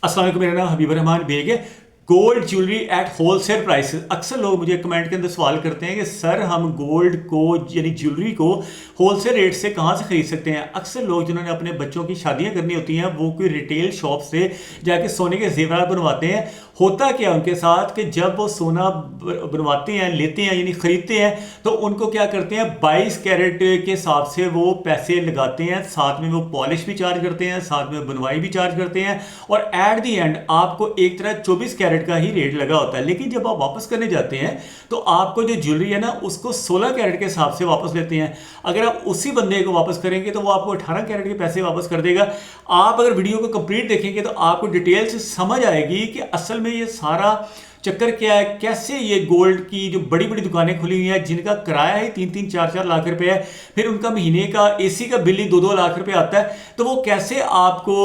अस्सलाम वालेकुम, मेरा नाम हबीब रहमान बेग है। Gold jewellery at wholesale prices. अक्सर लोग मुझे कमेंट के अंदर सवाल करते हैं कि सर हम गोल्ड को यानी ज्वेलरी को होलसेल रेट से कहाँ से ख़रीद सकते हैं। अक्सर लोग जिन्होंने अपने बच्चों की शादियां करनी होती हैं वो कोई रिटेल शॉप से जाके सोने के जेवरात बनवाते हैं। होता क्या उनके साथ कि जब वो सोना बनवाते हैं, लेते हैं यानी ख़रीदते हैं, तो उनको क्या करते हैं 22 कैरेट के हिसाब से वो पैसे लगाते हैं, साथ में वो पॉलिश भी चार्ज करते हैं, साथ में बनवाई भी चार्ज करते हैं, और एट दी एंड आपको एक तरह 24 कैरेट का ही रेट लगा होता है। लेकिन जब आप वापस करने जाते हैं तो आपको जो ज्वेलरी है ना उसको 16 कैरेट के हिसाब से वापस लेते हैं। अगर आप उसी बंदे को वापस करेंगे तो वो आपको 18 कैरेट के पैसे वापस कर देगा। आप अगर वीडियो को कंप्लीट देखेंगे तो आपको डिटेल से समझ आएगी कि असल में ये सारा चक्कर क्या है, कैसे ये गोल्ड की जो बड़ी बड़ी दुकानें खुली हुई हैं जिनका किराया ही 3-3, 4-4 लाख रुपए है, फिर उनका महीने का एसी का बिल ही 2-2 लाख रुपए आता है, तो वो कैसे आपको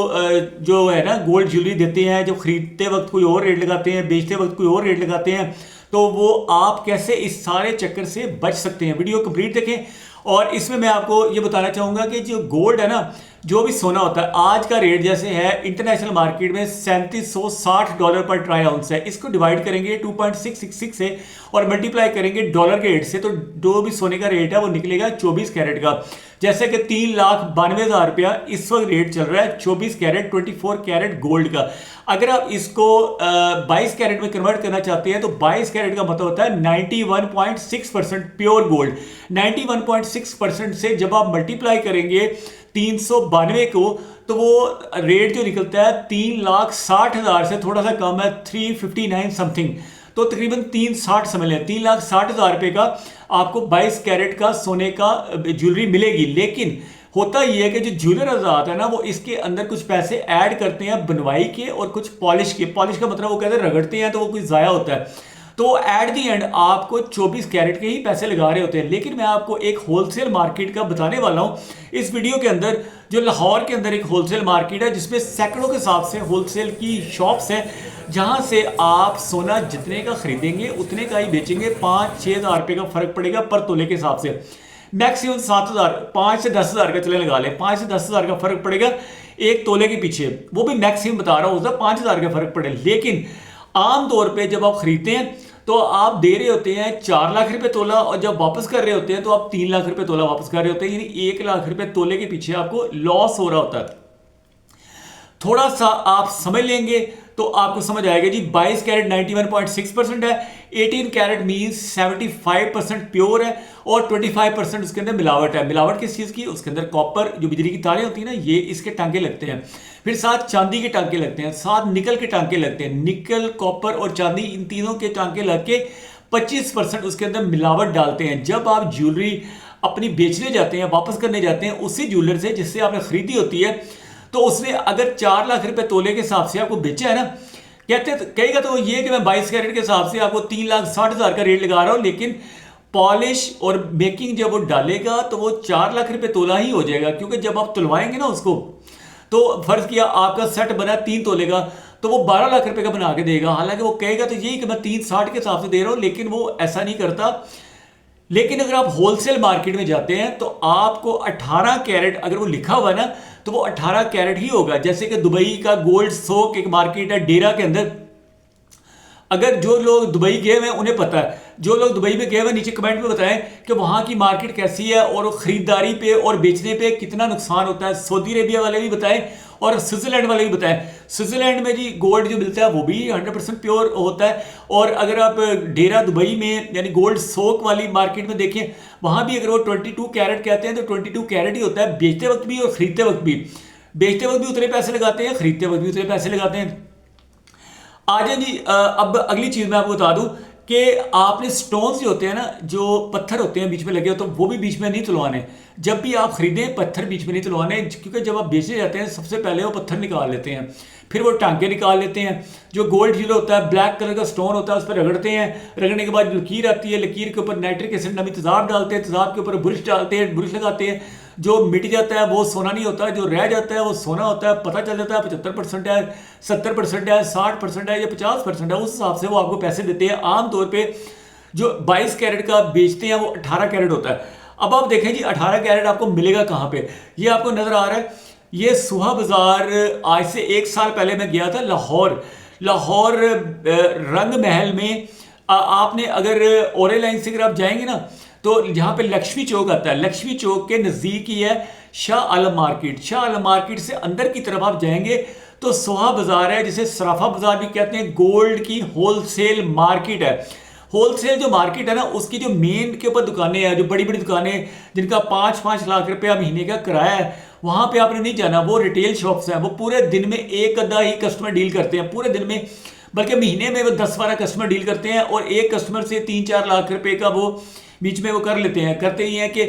जो है ना गोल्ड ज्वेलरी देते हैं, जब खरीदते वक्त कोई और रेट लगाते हैं, बेचते वक्त कोई और रेट लगाते हैं, तो वो आप कैसे इस सारे चक्कर से बच सकते हैं। वीडियो कंप्लीट देखें। और इसमें मैं आपको ये बताना चाहूँगा कि जो गोल्ड है ना, जो भी सोना होता है, आज का रेट जैसे है इंटरनेशनल मार्केट में $3760 पर ट्राई आउंस है। इसको डिवाइड करेंगे 2.666 से और मल्टीप्लाई करेंगे डॉलर के रेट से, तो जो भी सोने का रेट है वो निकलेगा 24 कैरेट का। जैसे कि 3,92,000 रुपया इस वक्त रेट चल रहा है 24 कैरेट 24 कैरेट गोल्ड का। अगर आप इसको 22 कैरेट में कन्वर्ट करना चाहते हैं तो 22 कैरेट का मतलब होता है 91.6% प्योर गोल्ड। 91.6% से जब आप मल्टीप्लाई करेंगे 392 को, तो वो रेट जो निकलता है 3,60,000 से थोड़ा सा कम है, 359 समथिंग, तो तकरीबन 360 समझ लें, 3,60,000 रुपये का आपको 22 कैरेट का सोने का ज्वेलरी मिलेगी। लेकिन होता यह है कि जो ज्वेलर आजाद है ना वो इसके अंदर कुछ पैसे ऐड करते हैं बनवाई के और कुछ पॉलिश के। पॉलिश का मतलब वो कहते हैं रगड़ते हैं तो वो कुछ ज़ाया होता है, तो एट दी एंड आपको 24 कैरेट के ही पैसे लगा रहे होते हैं। लेकिन मैं आपको एक होलसेल मार्केट का बताने वाला हूं इस वीडियो के अंदर, जो लाहौर के अंदर एक होलसेल मार्केट है जिसमें सैकड़ों के हिसाब से होलसेल की शॉप्स हैं, जहां से आप सोना जितने का खरीदेंगे उतने का ही बेचेंगे। 5-6 हज़ार रुपये का फर्क पड़ेगा पर तोले के हिसाब से, मैक्सिमम 7,000, 5 से 10 हज़ार का चले लगा लें, 5 से 10 हज़ार का फर्क पड़ेगा एक तोले के पीछे, वो भी मैक्सिमम बता रहा हूँ, उसका 5 हज़ार का फर्क पड़े। लेकिन आमतौर पर जब आप खरीदते हैं तो आप दे रहे होते हैं 4 लाख रुपए तोला, और जब वापस कर रहे होते हैं तो आप 3 लाख रुपए तोला वापस कर रहे होते हैं, यानी 1 लाख रुपए तोले के पीछे आपको लॉस हो रहा होता है। थोड़ा सा आप समझ लेंगे तो आपको समझ आएगा जी। 22 कैरेट 91.6% है, 18 कैरेट मीन्स 75% प्योर है, और 25% उसके अंदर मिलावट है। मिलावट किस चीज़ की? उसके अंदर कॉपर, जो बिजली की तारें होती हैं ना, ये इसके टांके लगते हैं, फिर साथ चांदी के टांके लगते हैं, साथ निकल के टांके लगते हैं। निकल, कॉपर और चांदी, इन तीनों के टांके लग के 25% उसके अंदर मिलावट डालते हैं। जब आप ज्वेलरी अपनी बेचने जाते हैं, वापस करने जाते हैं उसी ज्वेलर से जिससे आपने खरीदी होती है, तो उसने अगर 4 लाख रुपए तोले के हिसाब से आपको बेचा है ना, कहेगा तो ये कि मैं 22 कैरेट के हिसाब से आपको 3,60,000 का रेट लगा रहा हूं, लेकिन पॉलिश और मेकिंग जब वो डालेगा तो वो 4 लाख रुपए तोला ही हो जाएगा। क्योंकि जब आप तुलवाएंगे ना उसको, तो फर्ज किया आपका सेट बना 3 तोले का, तो वो 12 लाख रुपए का बना के देगा। हालांकि वो कहेगा तो यही कि मैं 360 के हिसाब से दे रहा हूं, लेकिन वो ऐसा नहीं करता। लेकिन अगर आप होलसेल मार्केट में जाते हैं तो आपको 18 कैरेट अगर वो लिखा हुआ है ना, तो वो 18 कैरेट ही होगा। जैसे कि दुबई का गोल्ड सोक एक मार्केट है डेरा के अंदर, अगर जो लोग दुबई गए हुए हैं उन्हें पता है, जो लोग दुबई में गए हुए नीचे कमेंट में बताएं कि वहां की मार्केट कैसी है और खरीदारी पे और बेचने पे कितना नुकसान होता है। सऊदी अरेबिया वाले भी बताएं और स्विट्जरलैंड वाले भी बताएं। स्विट्जरलैंड में जी गोल्ड जो मिलता है वो भी 100% प्योर होता है, और अगर आप डेरा दुबई में यानी गोल्ड सोक वाली मार्केट में देखें, वहां भी अगर वो 22 कैरेट कहते हैं तो 22 कैरेट ही होता है, बेचते वक्त भी और खरीदते वक्त भी। बेचते वक्त भी उतने पैसे लगाते हैं, खरीदते वक्त भी उतने पैसे लगाते हैं। आजा जी, अब अगली चीज़ मैं आपको बता दूं कि आपने स्टोन्स जो होते हैं ना, जो पत्थर होते हैं बीच में लगे होते हैं, वो भी बीच में नहीं तुलवाने। जब भी आप खरीदें पत्थर बीच में नहीं तुलवाने, क्योंकि जब आप बेचने जाते हैं सबसे पहले वो पत्थर निकाल लेते हैं, फिर वो टांके निकाल लेते हैं। जो गोल्ड ज्वेलर होता है, ब्लैक कलर का स्टोन होता है, उस पर रगड़ते हैं, रगड़ने के बाद लकीर आती है, लकीर के ऊपर नाइट्रिक एसिड नमी तेजाब डालते हैं, तेजाब के ऊपर बुरश डालते हैं, बुरश लगाते हैं। जो मिट जाता है वो सोना नहीं होता, जो रह जाता है वो सोना होता है। पता चल जाता है 75% है, 70% है, 60% है या 50% है, उस हिसाब से वो आपको पैसे देते हैं। आमतौर पर जो 22 कैरेट का बेचते हैं वो 18 कैरेट होता है। अब आप देखें जी 18 कैरेट आपको मिलेगा कहाँ पे? ये आपको नजर आ रहा है ये सुहा बाजार आज से 1 साल पहले मैं गया था लाहौर। लाहौर रंग महल में आपने अगर ओरे लाइन से अगर आप जाएंगे ना, तो यहाँ पे लक्ष्मी चौक आता है, लक्ष्मी चौक के नज़दीक ही है शाह आलम मार्केट। शाह आलम मार्केट से अंदर की तरफ आप जाएंगे तो सुहा बाजार है, जिसे सराफा बाजार भी कहते हैं। गोल्ड की होलसेल मार्केट है। होलसेल जो मार्केट है ना, उसकी जो मेन के ऊपर दुकानें हैं, जो बड़ी बड़ी दुकानें जिनका 5-5 लाख रुपया महीने का किराया है, वहां पे आपने नहीं जाना। वो रिटेल शॉप्स हैं, वो पूरे दिन में एक आधा ही कस्टमर डील करते हैं पूरे दिन में, बल्कि महीने में वो 10-12 कस्टमर डील करते हैं, और एक कस्टमर से 3-4 लाख रुपए का वो बीच में वो कर लेते हैं। करते ही हैं कि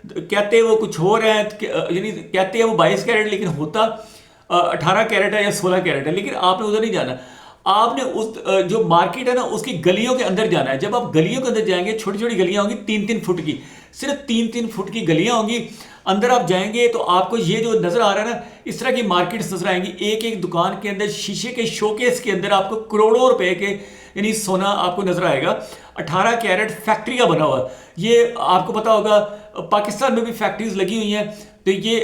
कहते वो कुछ हो रहे हैं, यानी कहते हैं वो 22 कैरेट, लेकिन होता 18 कैरेट है या 16 कैरेट है। लेकिन आपने उधर नहीं जाना, आपने उस जो मार्केट है ना, उसकी गलियों के अंदर जाना है। जब आप गलियों के अंदर जाएंगे, छोटी छोटी गलियां होंगी 3-3 फुट की, सिर्फ 3-3 फुट की गलियां होंगी। अंदर आप जाएंगे तो आपको ये जो नजर आ रहा है ना, इस तरह की मार्केट्स नजर आएंगी। एक एक दुकान के अंदर शीशे के शोकेस के अंदर आपको करोड़ों रुपए के यानी सोना आपको नजर आएगा। 18 कैरेट फैक्ट्री का बना हुआ। ये आपको पता होगा पाकिस्तान में भी फैक्ट्रीज लगी हुई हैं, तो ये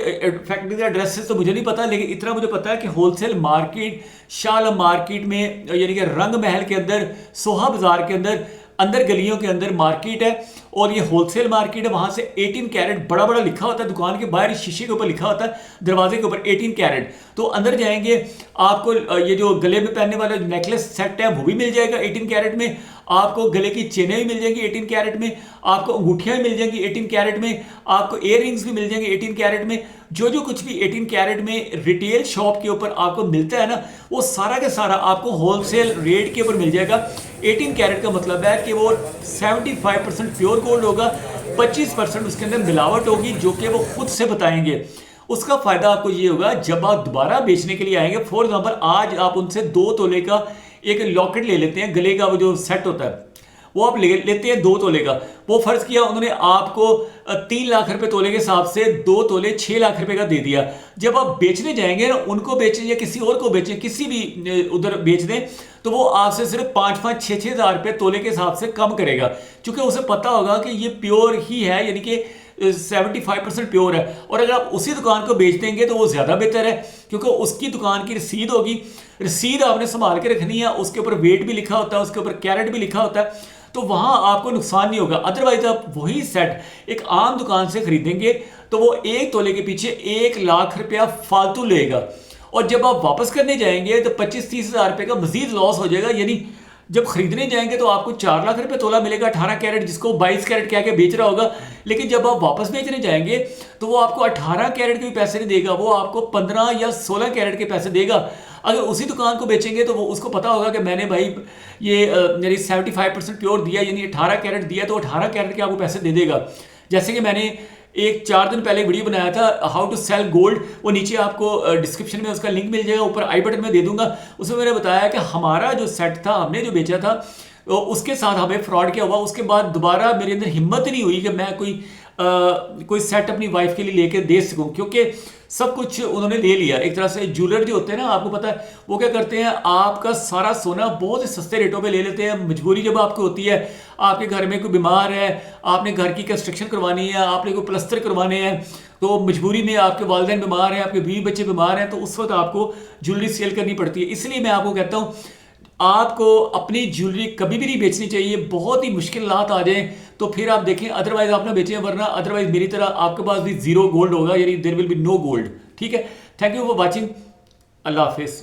फैक्ट्री का एड्रेस तो मुझे नहीं पता, लेकिन इतना मुझे पता है कि होलसेल मार्केट शाह मार्केट में, यानी कि रंग महल के अंदर, सोहा बाजार के अंदर, अंदर गलियों के अंदर मार्केट है, और ये होलसेल मार्केट है। वहां से 18 कैरेट बड़ा बड़ा लिखा होता है, दुकान के बाहर शीशे के ऊपर लिखा होता है, दरवाजे के ऊपर 18 कैरेट। तो अंदर जाएंगे, आपको ये जो गले में पहनने वाला नेकलेस सेट है वो भी मिल जाएगा 18 कैरेट में। आपको गले की चेनें भी मिल जाएंगी 18 कैरेट में, आपको अंगूठियां भी मिल जाएंगी 18 कैरेट में, आपको इयर रिंग्स भी मिल जाएंगे 18 कैरेट में। जो जो कुछ भी 18 कैरेट में रिटेल शॉप के ऊपर आपको मिलता है ना, वो सारा का सारा आपको होलसेल रेट के ऊपर मिल जाएगा। 18 कैरेट का मतलब है कि वो 75% प्योर गोल्ड होगा, 25% उसके अंदर मिलावट होगी, जो कि वो खुद से बताएंगे। उसका फायदा आपको ये होगा, जब आप दोबारा बेचने के लिए आएंगे, फॉर एग्जाम्पल आज आप उनसे 2 तोले का एक लॉकेट ले लेते हैं, गले का वो जो सेट होता है, वो आप लेते हैं 2 तोले का। वो फर्ज किया उन्होंने आपको 3 लाख रुपए तोले के हिसाब से 2 तोले 6 लाख रुपए का दे दिया। जब आप बेचने जाएंगे ना, उनको बेचें या किसी और को बेचें, किसी भी उधर बेच दें, तो वो आपसे सिर्फ 5-5, 6-6 हज़ार रुपये तोले के हिसाब से कम करेगा, क्योंकि उसे पता होगा कि ये प्योर ही है, यानी कि 75% प्योर है। और अगर आप उसी दुकान को बेच देंगे तो वो ज़्यादा बेहतर है, क्योंकि उसकी दुकान की रसीद होगी, रसीद आपने संभाल के रखनी है, उसके ऊपर वेट भी लिखा होता है, उसके ऊपर कैरेट भी लिखा होता है, तो वहाँ आपको नुकसान नहीं होगा। अदरवाइज आप वही सेट एक आम दुकान से खरीदेंगे तो वो 1 तोले के पीछे 1 लाख रुपया फालतू लेगा, और जब आप वापस करने जाएंगे तो 25-30 हज़ार रुपये का मजीद लॉस हो जाएगा। यानी जब खरीदने जाएंगे तो आपको 4 लाख रुपए तोला मिलेगा 18 कैरेट, जिसको 22 कैरेट कह के बेच रहा होगा, लेकिन जब आप वापस बेचने जाएंगे तो वो आपको 18 कैरेट के भी पैसे नहीं देगा, वो आपको 15 या 16 कैरेट के पैसे देगा। अगर उसी दुकान को बेचेंगे तो वो उसको पता होगा कि मैंने भाई ये मेरी 75% प्योर दिया, यानी 18 कैरेट दिया, तो 18 कैरेट के आपको पैसे दे देगा। जैसे कि मैंने 4 दिन पहले वीडियो बनाया था हाउ टू सेल गोल्ड, वो नीचे आपको डिस्क्रिप्शन में उसका लिंक मिल जाएगा, ऊपर आई बटन में दे दूंगा। उसमें मैंने बताया कि हमारा जो सेट था, हमने जो बेचा था, तो उसके साथ हमें फ्रॉड किया हुआ। उसके बाद दोबारा मेरे अंदर हिम्मत ही नहीं हुई कि मैं कोई सेट अपनी वाइफ के लिए लेके दे सकूं, क्योंकि सब कुछ उन्होंने ले लिया। एक तरह से ज्वेलर जो होते हैं ना, आपको पता है वो क्या करते हैं, आपका सारा सोना बहुत ही सस्ते रेटों पे ले लेते हैं। मजबूरी जब आपको होती है, आपके घर में कोई बीमार है, आपने घर की कंस्ट्रक्शन करवानी है, आपने कोई प्लस्तर करवाने हैं, तो मजबूरी में आपके वालिदैन बीमार हैं, आपके बीवी बच्चे बीमार हैं, तो उस वक्त आपको ज्वेलरी सेल करनी पड़ती है। इसलिए मैं आपको कहता हूँ, आपको अपनी ज्वेलरी कभी भी नहीं बेचनी चाहिए। बहुत ही मुश्किलात आ जाएं तो फिर आप देखें, अदरवाइज आप ना बेचें, वरना अदरवाइज मेरी तरह आपके पास भी 0 गोल्ड होगा, यानी there will be no gold. ठीक है, थैंक यू फॉर वॉचिंग, अल्लाह हाफिज़।